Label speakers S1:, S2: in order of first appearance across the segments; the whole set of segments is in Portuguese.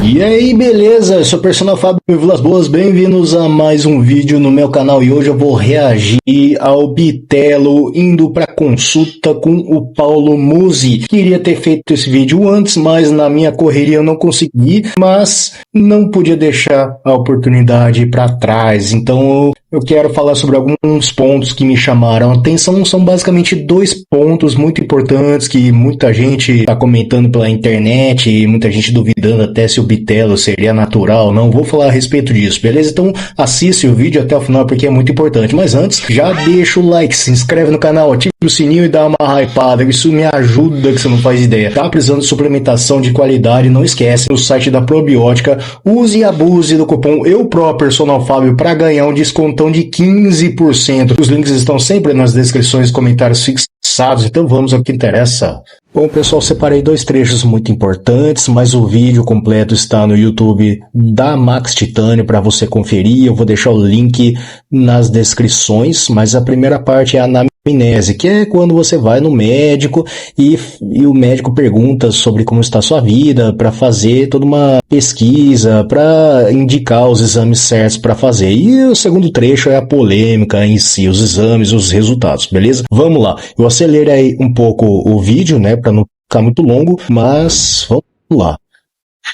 S1: E aí, beleza? Eu sou o Personal Fábio Vilas Boas, bem-vindos a mais um vídeo no meu canal e hoje eu vou reagir ao Bitelo indo para consulta com o Paulo Musi. Queria ter feito esse vídeo antes, mas na minha correria eu não consegui, mas não podia deixar a oportunidade para trás, então eu quero falar sobre alguns pontos que me chamaram a atenção. São basicamente dois pontos muito importantes que muita gente está comentando pela internet e muita gente duvidando até se o Bitelo seria natural ou não. Vou falar a respeito disso, beleza? Então assiste o vídeo até o final porque é muito importante. Mas antes, já deixa o like, se inscreve no canal, ativa o sininho e dá uma hypada. Isso me ajuda que você não faz ideia. Tá precisando de suplementação de qualidade? Não esquece, no site da Probiótica, use e abuse do cupom EUPROPERSONALFábio para ganhar um desconto de 15%. Os links estão sempre nas descrições e comentários fixados, então vamos ao que interessa. Bom, pessoal, separei dois trechos muito importantes, mas o vídeo completo está no YouTube da Max Titânio para você conferir. Eu vou deixar o link nas descrições, mas a primeira parte é a anamnese, que é quando você vai no médico e o médico pergunta sobre como está a sua vida, para fazer toda uma pesquisa, para indicar os exames certos para fazer. E o segundo trecho é a polêmica em si, os exames, os resultados, beleza? Vamos lá. Eu acelerei um pouco o vídeo, né, para não ficar muito longo, mas vamos lá.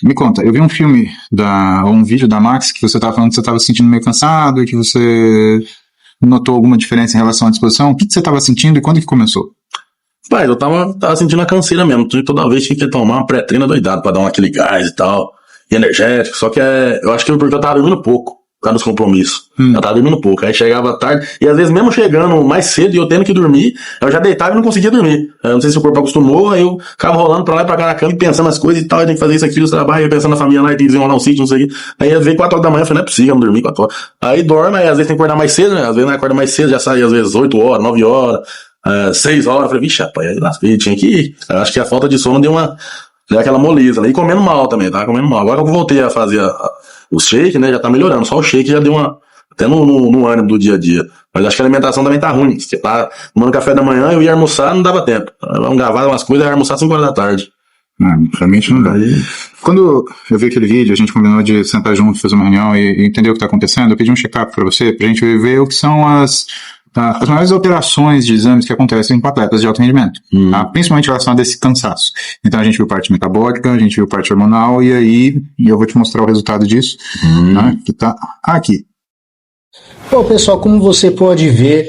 S2: Me conta, eu vi um filme, um vídeo da Max que você estava falando que você estava se sentindo meio cansado e que você notou alguma diferença em relação à disposição. O que você estava sentindo e quando que começou?
S3: Pai, eu tava sentindo a canseira mesmo. Toda vez tinha que tomar uma pré-treina doidado pra dar aquele gás e tal, e energético. Só que eu acho que é porque eu tava dormindo pouco. Por causa dos compromissos. Eu tava dormindo pouco. Aí chegava tarde, e às vezes mesmo chegando mais cedo e eu tendo que dormir, eu já deitava e não conseguia dormir. Eu não sei se o corpo acostumou, aí eu ficava rolando pra lá e pra cá na cama e pensando nas coisas e tal, eu tenho que fazer isso aqui, os trabalhos, pensando na família lá e tem que desenrolar um sítio, não sei o que. Aí às vezes 4 horas da manhã eu falei, não é possível, eu não dormi 4 horas. Aí dorme, aí às vezes tem que acordar mais cedo, né? Às vezes não acorda mais cedo, já sai às vezes 8 horas, 9 horas, 6 horas. Eu falei, vixe, rapaz, aí lasquei, tinha que ir. Eu acho que a falta de sono deu aquela moleza, né? E comendo mal também, tava comendo mal. Agora que eu voltei a fazer o shake, né? Já tá melhorando, só o shake já deu até no ânimo do dia a dia. Mas acho que a alimentação também tá ruim. Você tá tomando café da manhã, eu ia almoçar, não dava tempo. Vamos gravar umas coisas, eu ia almoçar 5 horas da tarde.
S2: Realmente não dá. Quando eu vi aquele vídeo, a gente combinou de sentar junto, fazer uma reunião e entender o que tá acontecendo. Eu pedi um check-up pra você, pra gente ver o que são as maiores alterações de exames que acontecem com atletas de alto rendimento, tá? Principalmente em relação a desse cansaço. Então a gente viu parte metabólica, a gente viu parte hormonal, e eu vou te mostrar o resultado disso, tá? Que tá aqui.
S1: Bom, pessoal, como você pode ver,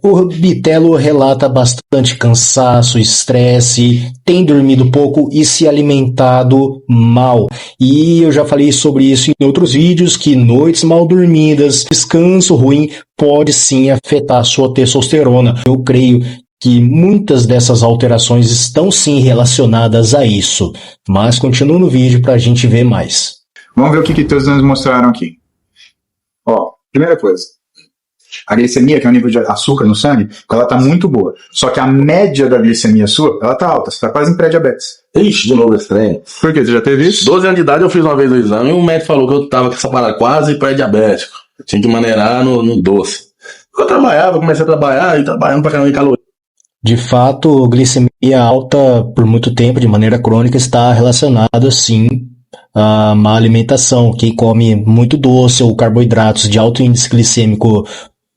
S1: o Bitelo relata bastante cansaço, estresse, tem dormido pouco e se alimentado mal. E eu já falei sobre isso em outros vídeos, que noites mal dormidas, descanso ruim pode sim afetar a sua testosterona. Eu creio que muitas dessas alterações estão sim relacionadas a isso. Mas continua no vídeo para a gente ver mais.
S2: Vamos ver o que teus exames mostraram aqui. Ó, primeira coisa, a glicemia, que é o nível de açúcar no sangue, ela tá muito boa. Só que a média da glicemia sua, ela tá alta, você tá quase em pré-diabetes.
S3: Ixi, de novo esse trem.
S2: Por quê? Você já teve isso?
S3: 12 anos de idade eu fiz uma vez o exame e o médico falou que eu tava com essa parada quase pré-diabético. Tinha que maneirar no doce. Eu trabalhava, comecei a trabalhar e trabalhando pra caramba em caloria.
S1: De fato, glicemia alta por muito tempo, de maneira crônica, está relacionada sim a má alimentação. Quem come muito doce ou carboidratos de alto índice glicêmico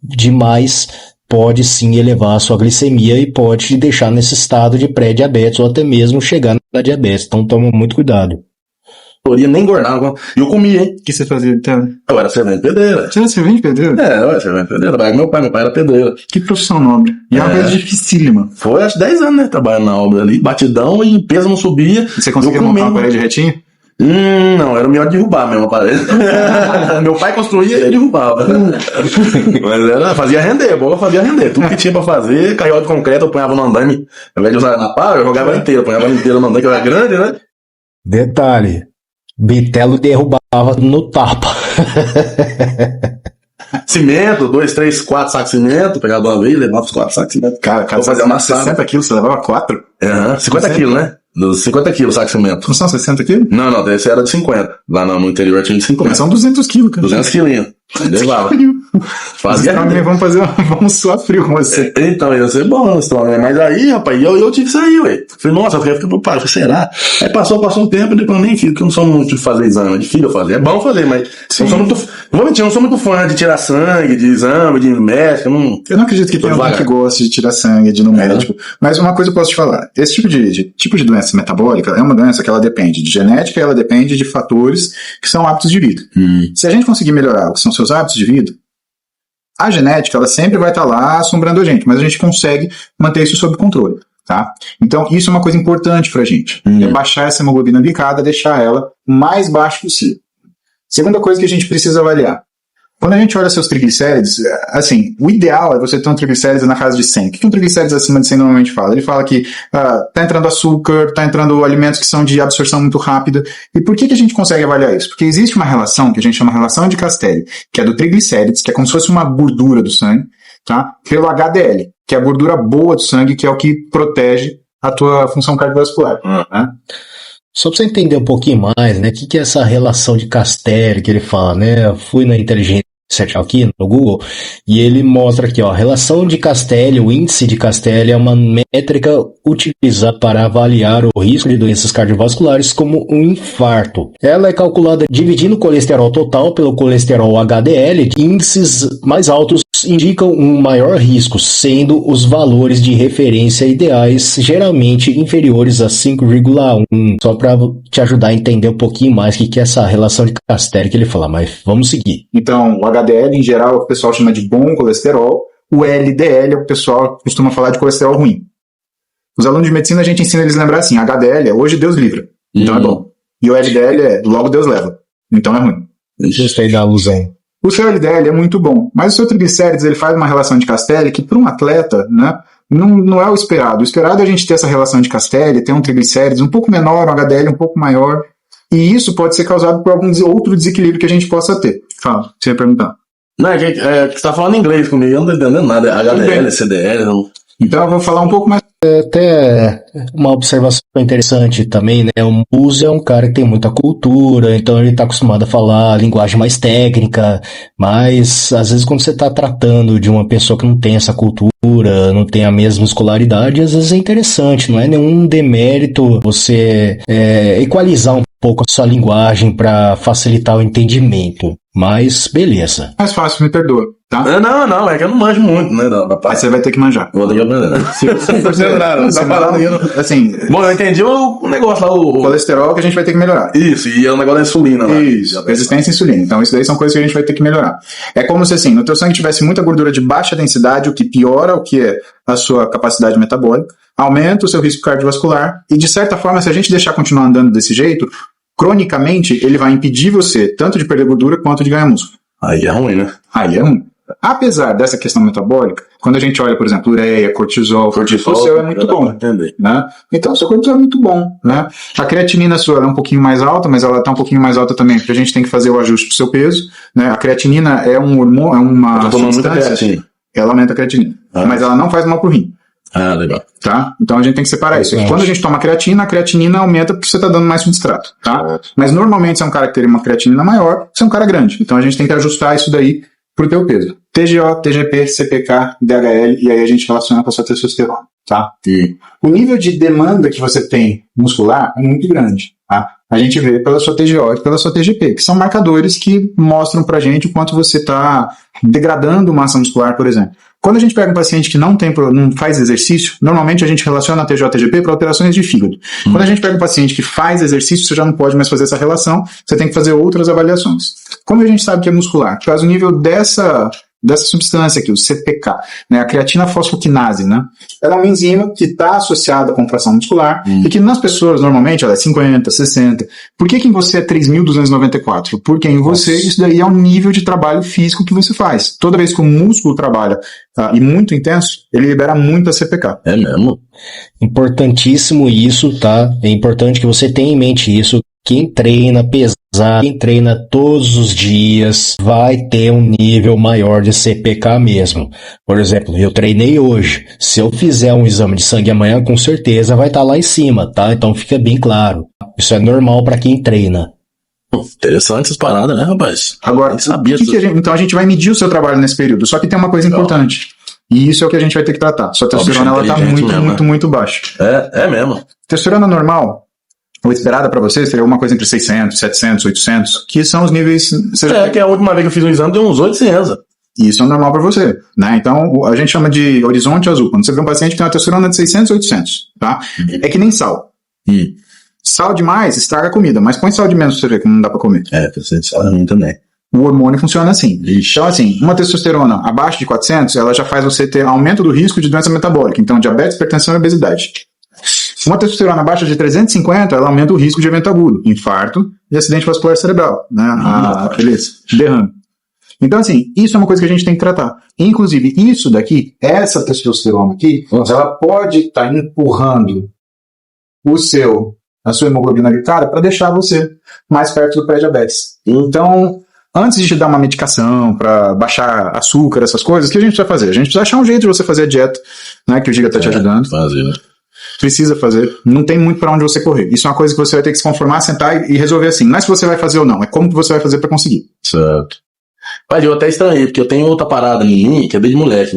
S1: demais pode sim elevar a sua glicemia e pode te deixar nesse estado de pré-diabetes ou até mesmo chegar na diabetes. Então toma muito cuidado.
S3: Nem engordava. E eu comia, hein?
S2: O que você fazia então?
S3: Eu era servente pedreira.
S2: Você era servente pedreiro?
S3: Eu era servente pedreira. Meu pai era pedreiro.
S2: Que profissão nobre. E é uma coisa dificílima.
S3: Foi acho 10 anos, né? Trabalhando na obra ali, batidão e peso não subia.
S2: Você conseguia montar uma parede retinha?
S3: Não, era o melhor derrubar mesmo a parede. Meu pai construía e ele derrubava. Mas fazia render, bola fazia render. Tudo que tinha pra fazer, carriola de concreto, eu ponhava no andaime. Ao invés de usar na pá, eu jogava ela inteira. Ponhava ela inteira no andaime, que era grande, né?
S1: Detalhe, Bitelo derrubava no tapa.
S3: Cimento, 2, 3, 4 sacos de cimento, pegava de uma vez, levava os 4 sacos de cimento.
S2: Cara,
S3: fazia amassado.
S2: 60 quilos, você levava 4?
S3: 50 quilos, né? Dos 50 quilos, saco de cimento.
S2: Não são 60 quilos?
S3: Não, esse era de 50. Lá no interior tinha de 50.
S2: Mas são 200 quilos, cara.
S3: 200 quilinhos. Levava. Fazia.
S2: Vamos suar frio com você.
S3: Então, ia ser bom, né? Mas aí, rapaz, eu tive que sair, ué. Falei, nossa, eu fiquei preocupado, será? Aí passou um tempo e depois eu nem fiz, porque eu não sou muito de fazer exame, é difícil eu fazer. É bom fazer, mas não sou muito. Vou mentir, eu não sou muito fã de tirar sangue, de exame, de médico.
S2: Eu não acredito que tenha alguém que goste de tirar sangue, de ir no médico. Mas uma coisa eu posso te falar: esse tipo de doença metabólica é uma doença que ela depende de genética e ela depende de fatores que são hábitos de vida. Se a gente conseguir melhorar o que são seus hábitos de vida, a genética, ela sempre vai estar lá assombrando a gente, mas a gente consegue manter isso sob controle, tá? Então, isso é uma coisa importante pra gente. É baixar essa hemoglobina glicada, deixar ela o mais baixa possível. Segunda coisa que a gente precisa avaliar. Quando a gente olha seus triglicérides, assim, o ideal é você ter um triglicérides na casa de 100. O que um triglicérides acima de 100 normalmente fala? Ele fala que tá entrando açúcar, tá entrando alimentos que são de absorção muito rápida. E por que a gente consegue avaliar isso? Porque existe uma relação que a gente chama relação de Castelli, que é do triglicérides, que é como se fosse uma gordura do sangue, tá? Pelo HDL, que é a gordura boa do sangue, que é o que protege a tua função cardiovascular, né?
S1: Só para você entender um pouquinho mais, né? O que é essa relação de Castelli que ele fala, né? Eu fui na inteligência aqui no Google e ele mostra aqui, ó, a relação de Castelli, o índice de Castelli é uma métrica utilizada para avaliar o risco de doenças cardiovasculares como um infarto. Ela é calculada dividindo o colesterol total pelo colesterol HDL. Índices mais altos indicam um maior risco, sendo os valores de referência ideais geralmente inferiores a 5,1. Só para te ajudar a entender um pouquinho mais o que é essa relação de Castelli que ele fala, mas vamos seguir.
S2: Então, o HDL em geral o pessoal chama de bom colesterol, o LDL o pessoal costuma falar de colesterol ruim. Os alunos de medicina a gente ensina eles a lembrar assim, HDL é hoje Deus livra, então é bom. E o LDL é logo Deus leva, então é ruim.
S1: Gostei da alusão.
S2: O seu LDL é muito bom, mas o seu triglicérides ele faz uma relação de Castelli que para um atleta, né, não é o esperado. O esperado é a gente ter essa relação de Castelli, ter um triglicérides um pouco menor, um HDL um pouco maior, e isso pode ser causado por algum outro desequilíbrio que a gente possa ter. Fala, você ia perguntar.
S3: Não, gente, você tá falando inglês comigo, eu não tô entendendo nada. HDL, CDL, não.
S2: Então eu vou falar um pouco mais.
S1: Até uma observação interessante também, né? O Muzi é um cara que tem muita cultura, então ele está acostumado a falar linguagem mais técnica, mas às vezes quando você está tratando de uma pessoa que não tem essa cultura, não tem a mesma escolaridade, às vezes é interessante, não é nenhum demérito você equalizar um pouco a sua linguagem para facilitar o entendimento. Mas beleza.
S2: Mais fácil, me perdoa, tá?
S3: Não, é que eu não manjo muito, né?
S2: Aí você vai ter que manjar.
S3: Vou ter que aprender, né?
S2: Tá falando aí, assim...
S3: Bom, eu entendi o negócio lá, o
S2: colesterol que a gente vai ter que melhorar.
S3: Isso, e é o negócio da insulina lá.
S2: Isso, resistência à insulina. Então isso daí são coisas que a gente vai ter que melhorar. É como se assim, no teu sangue tivesse muita gordura de baixa densidade, o que piora o que é a sua capacidade metabólica, aumenta o seu risco cardiovascular e de certa forma, se a gente deixar continuar andando desse jeito, cronicamente, ele vai impedir você tanto de perder gordura quanto de ganhar músculo.
S3: Aí é ruim, né?
S2: Aí é ruim. Apesar dessa questão metabólica, quando a gente olha, por exemplo, ureia, cortisol, o seu é muito bom. Né? Então, o seu cortisol é muito bom. Né? A creatinina sua é um pouquinho mais alta, mas ela está um pouquinho mais alta também, porque a gente tem que fazer o ajuste do seu peso. Né? A creatinina é um hormônio, é uma substância. Ela aumenta a creatinina, mas ela não faz mal pro rim.
S3: Ah, legal.
S2: Tá? Então a gente tem que separar isso. Quando a gente toma creatina, a creatinina aumenta porque você está dando mais substrato. Tá? Mas normalmente, se é um cara que tem uma creatinina maior, você é um cara grande. Então a gente tem que ajustar isso daí pro teu peso. TGO, TGP, CPK, DHL, e aí a gente relaciona com a sua testosterona. Tá? E o nível de demanda que você tem muscular é muito grande. Tá? A gente vê pela sua TGO e pela sua TGP, que são marcadores que mostram pra gente o quanto você está degradando massa muscular, por exemplo. Quando a gente pega um paciente que não faz exercício, normalmente a gente relaciona a TGO e TGP para alterações de fígado. Quando a gente pega um paciente que faz exercício, você já não pode mais fazer essa relação, você tem que fazer outras avaliações. Como a gente sabe que é muscular? Por causa do nível dessa substância aqui, o CPK, né, a creatina fosfoquinase, né? Ela é uma enzima que está associada à contração muscular e que nas pessoas, normalmente, ela é 50, 60. Por que em você é 3.294? Porque em você, isso daí é um nível de trabalho físico que você faz. Toda vez que o músculo trabalha e muito intenso, ele libera muita CPK.
S3: É mesmo?
S1: Importantíssimo isso, tá? É importante que você tenha em mente isso. Quem treina pesado, quem treina todos os dias, vai ter um nível maior de CPK mesmo. Por exemplo, eu treinei hoje. Se eu fizer um exame de sangue amanhã, com certeza vai estar lá em cima, tá? Então fica bem claro. Isso é normal para quem treina.
S3: Interessante essas paradas, né, rapaz?
S2: Agora,
S3: Nem sabia
S2: então a gente vai medir o seu trabalho nesse período. Só que tem uma coisa importante. E isso é o que a gente vai ter que tratar. Sua testosterona, ela tá muito baixa.
S3: É mesmo.
S2: Testosterona normal, ou esperada pra você, seria alguma coisa entre 600, 700, 800, que são os níveis...
S3: que a última vez que eu fiz um exame deu uns 800.
S2: Isso é normal pra você, né? Então, a gente chama de horizonte azul. Quando você vê um paciente que tem uma testosterona de 600, 800, tá? É que nem sal. Sal demais estraga a comida, mas põe sal de menos pra você ver que não dá pra comer.
S3: Precisa de sal também.
S2: O hormônio funciona assim. Então, assim, uma testosterona abaixo de 400, ela já faz você ter aumento do risco de doença metabólica. Então, diabetes, hipertensão e obesidade. Uma testosterona abaixo de 350, ela aumenta o risco de evento agudo, infarto e acidente vascular cerebral, né? Derrame. Então, assim, isso é uma coisa que a gente tem que tratar. Inclusive, isso daqui, essa testosterona aqui, ela pode estar empurrando a sua hemoglobina glicada para deixar você mais perto do pré-diabetes. Então, antes de te dar uma medicação para baixar açúcar, essas coisas, o que a gente precisa fazer? A gente precisa achar um jeito de você fazer a dieta, né, que o Giga está te ajudando. Precisa fazer. Não tem muito para onde você correr. Isso é uma coisa que você vai ter que se conformar, sentar e resolver assim. Não é se você vai fazer ou não, é como que você vai fazer para conseguir.
S3: Certo. Mas eu até estranhei, porque eu tenho outra parada em mim, que é desde moleque.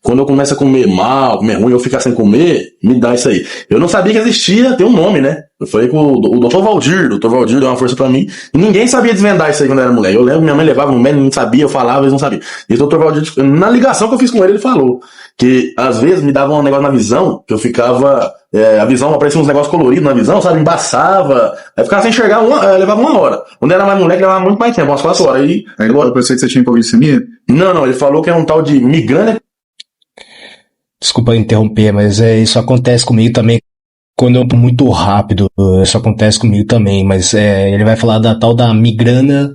S3: Quando eu começo a comer mal, comer ruim, eu ficar sem comer, me dá isso aí. Eu não sabia que existia, tem um nome, né? Eu falei com o Dr. Valdir. O Dr. Valdir deu uma força pra mim. E ninguém sabia desvendar isso aí quando eu era moleque. Eu lembro que minha mãe levava no médico, não sabia, eu falava, eles não sabiam. E o Dr. Valdir, na ligação que eu fiz com ele falou que às vezes me dava um negócio na visão, que eu ficava, a visão, aparecia uns negócios coloridos na visão, sabe? Embaçava. Aí ficava sem enxergar, levava 1 hora. Quando eu era mais moleque, levava muito mais tempo, umas 4 horas. Aí
S2: agora eu pensei que você tinha hipoglicemia?
S3: Não, ele falou que é um tal de migrânia.
S1: Desculpa interromper, mas isso acontece comigo também quando eu tô muito rápido. Isso acontece comigo também, mas ele vai falar da tal da migrana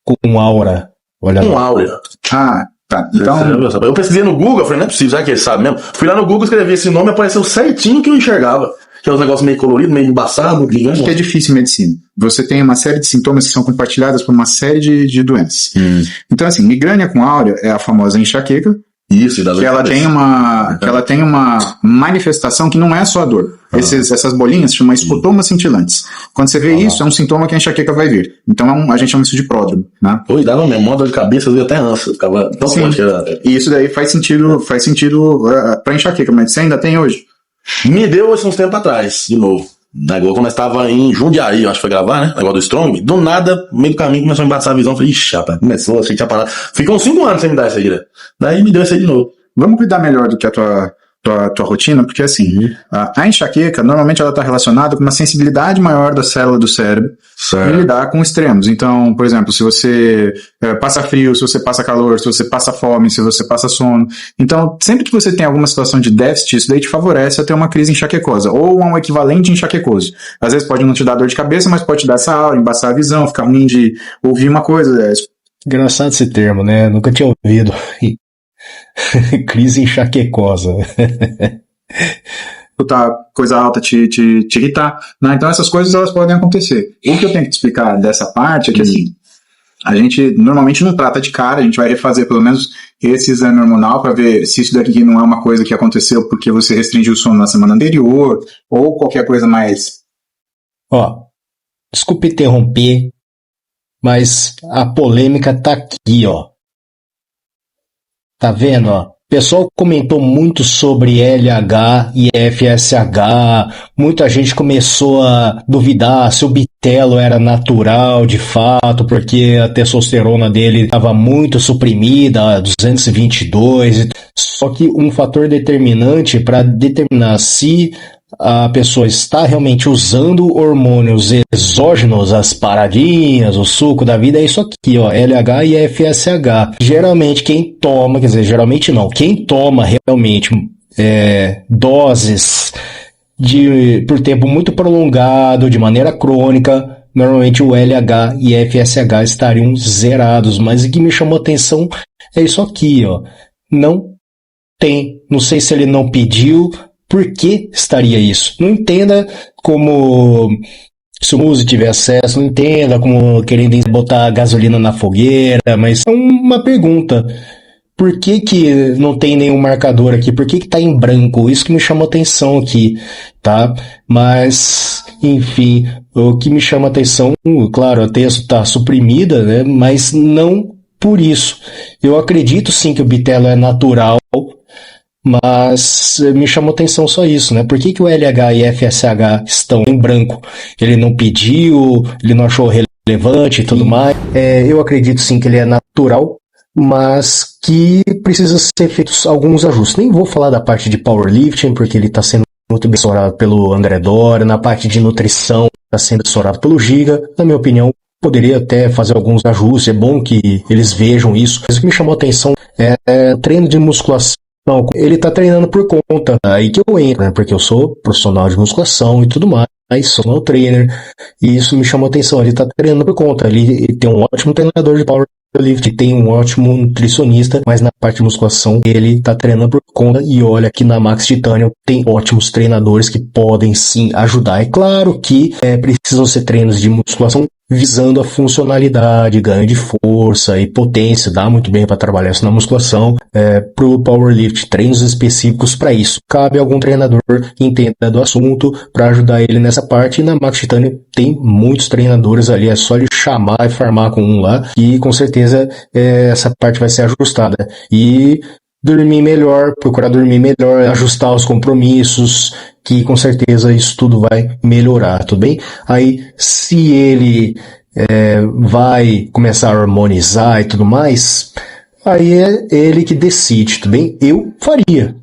S1: com aura. Olha
S3: com
S1: lá.
S3: áurea.
S2: Ah, tá. Então,
S3: eu pesquisei no Google, eu falei, não é possível, será que ele sabe mesmo? Fui lá no Google, escrevi esse nome e apareceu certinho que eu enxergava. Que é uns negócios meio coloridos, meio embaçados.
S2: Acho que é difícil em medicina. Você tem uma série de sintomas que são compartilhados por uma série de doenças. Então, assim, migrânia com áurea é a famosa enxaqueca.
S3: Isso,
S2: que ela tem uma manifestação que não é só a dor. Essas bolinhas chamam escotomas cintilantes. Quando você vê isso, é um sintoma que a enxaqueca vai vir. Então a gente chama isso de pródromo, né?
S3: Pô, e dava mesmo, uma dor de cabeça, eu até ânsia. Ficava tão forte.
S2: E isso daí faz sentido pra enxaqueca, mas você ainda tem hoje?
S3: Me deu isso uns tempos atrás, de novo. Igual quando nós estava em Jundiaí, eu acho que foi gravar, né? Negócio do Strong. Do nada, no meio do caminho, começou a embaçar a visão. Falei, ixi, rapaz, começou, achei que tinha parado. Ficou uns 5 anos sem me dar isso aí, né? Daí me deu isso aí de novo.
S2: Vamos cuidar melhor do que a tua rotina, porque assim, a enxaqueca, normalmente ela está relacionada com uma sensibilidade maior da célula do cérebro e lidar com extremos. Então, por exemplo, se você passa frio, se você passa calor, se você passa fome, se você passa sono. Então, sempre que você tem alguma situação de déficit, isso daí te favorece a ter uma crise enxaquecosa, ou um equivalente enxaquecoso. Às vezes pode não te dar dor de cabeça, mas pode te dar essa aura, embaçar a visão, ficar ruim de ouvir uma coisa.
S1: Engraçado esse termo, né? Nunca tinha ouvido. Crise enxaquecosa.
S2: Coisa alta te irritar, né? Então essas coisas elas podem acontecer. O que eu tenho que te explicar dessa parte é que assim, a gente normalmente não trata de cara, a gente vai refazer pelo menos esse exame hormonal para ver se isso daqui não é uma coisa que aconteceu porque você restringiu o sono na semana anterior ou qualquer coisa mais.
S1: Desculpe interromper, mas a polêmica tá aqui, Tá vendo, O pessoal comentou muito sobre LH e FSH, muita gente começou a duvidar se o bitelo era natural de fato, porque a testosterona dele estava muito suprimida, 222, só que um fator determinante para determinar se a pessoa está realmente usando hormônios exógenos, as paradinhas, o suco da vida, é isso aqui, LH e FSH. Geralmente quem toma, quem toma realmente doses por tempo muito prolongado, de maneira crônica, normalmente o LH e FSH estariam zerados, mas o que me chamou a atenção é isso aqui, não sei se ele não pediu. Por que estaria isso? Não entenda como se o Muzi tiver acesso, não entenda como querendo botar gasolina na fogueira, mas é uma pergunta. por que que não tem nenhum marcador aqui? Por que que tá em branco? Isso que me chamou atenção aqui, tá? Mas, enfim, o que me chama atenção, claro, a texto tá suprimida, né? Mas não por isso. Eu acredito sim que o bitelo é natural, mas me chamou atenção só isso, né? Por que que o LH e FSH estão em branco? Ele não pediu, ele não achou relevante e tudo mais. Eu acredito sim que ele é natural, mas que precisa ser feitos alguns ajustes. Nem vou falar da parte de powerlifting, porque ele está sendo muito bem assessorado pelo André Dória. Na parte de nutrição, está sendo assessorado pelo Giga. Na minha opinião, poderia até fazer alguns ajustes. É bom que eles vejam isso. Mas o que me chamou a atenção é o treino de musculação. Ele está treinando por conta. Aí que eu entro, né? Porque eu sou profissional de musculação e tudo mais. Sou personal trainer. E isso me chamou a atenção. Ele está treinando por conta. Ele tem um ótimo treinador de powerlifting, tem um ótimo nutricionista, mas na parte de musculação ele está treinando por conta. E olha que na Max Titanium tem ótimos treinadores que podem sim ajudar. É claro que precisam ser treinos de musculação visando a funcionalidade, ganho de força e potência, dá muito bem para trabalhar isso na musculação. Para o powerlift, treinos específicos para isso. Cabe a algum treinador que entenda do assunto para ajudar ele nessa parte. E na Max Titanium tem muitos treinadores ali, é só ele chamar e farmar com um lá e com certeza essa parte vai ser ajustada. E dormir melhor, procurar dormir melhor, ajustar os compromissos, que com certeza isso tudo vai melhorar, tudo bem? Aí, se ele vai começar a harmonizar e tudo mais, aí é ele que decide, tudo bem?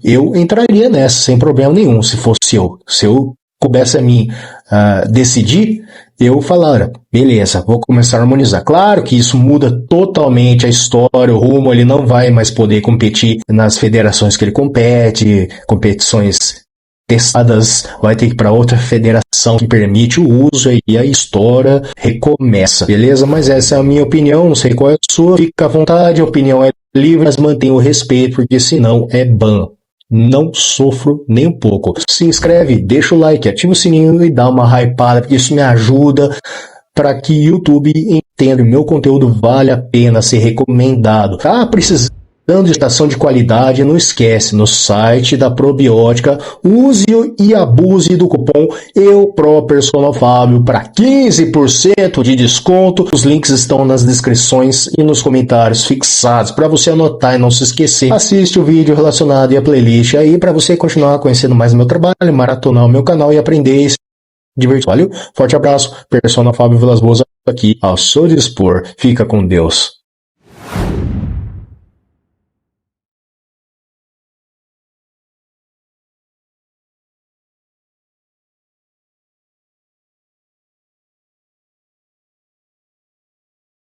S1: Eu entraria nessa sem problema nenhum, se fosse eu. Se eu coubesse a mim decidir, eu falaria, beleza, vou começar a harmonizar. Claro que isso muda totalmente a história, o rumo, ele não vai mais poder competir nas federações que ele compete, competições testadas, vai ter que ir para outra federação que permite o uso e a história recomeça, beleza? Mas essa é a minha opinião, não sei qual é a sua, fica à vontade, a opinião é livre, mas mantenha o respeito, porque senão é ban. Não sofro nem um pouco. Se inscreve, deixa o like, ativa o sininho e dá uma hypada, porque isso me ajuda para que o YouTube entenda que o meu conteúdo vale a pena ser recomendado. Tá precisando de estação de qualidade, não esquece, no site da Probiótica, use e abuse do cupom EUPROPERSONALFábio para 15% de desconto. Os links estão nas descrições e nos comentários fixados para você anotar e não se esquecer. Assiste o vídeo relacionado e a playlist aí para você continuar conhecendo mais o meu trabalho, maratonar o meu canal e aprender e se divertir. Valeu? Forte abraço, Personal Fábio Vilas Boas aqui ao seu dispor. Fica com Deus.